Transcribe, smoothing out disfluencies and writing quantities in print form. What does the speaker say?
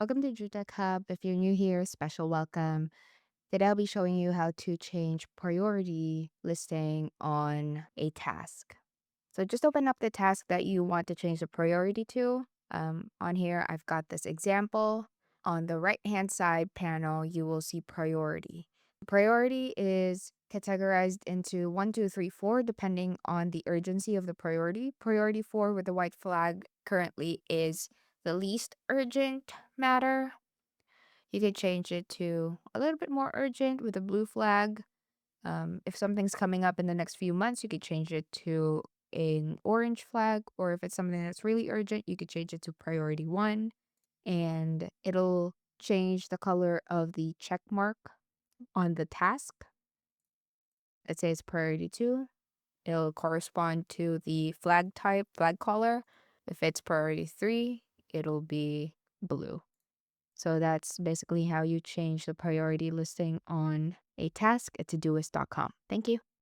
Welcome to DrewTech Hub. If you're new here, special welcome. Today I'll be showing you how to change priority listing on a task. So just open up the task that you want to change the priority to. On here, I've got this example. On the right-hand side panel, you will see priority. Priority is categorized into 1, 2, 3, 4, depending on the urgency of the priority. Priority 4 with the white flag currently is the least urgent matter. You could change it to a little bit more urgent with a blue flag. If something's coming up in the next few months, you could change it to an orange flag, or if it's something that's really urgent, you could change it to priority 1, and it'll change the color of the check mark on the task. Let's say it's priority 2. It'll correspond to the flag type, flag color. If it's priority 3, it'll be blue. So that's basically how you change the priority listing on a task at Todoist.com. Thank you.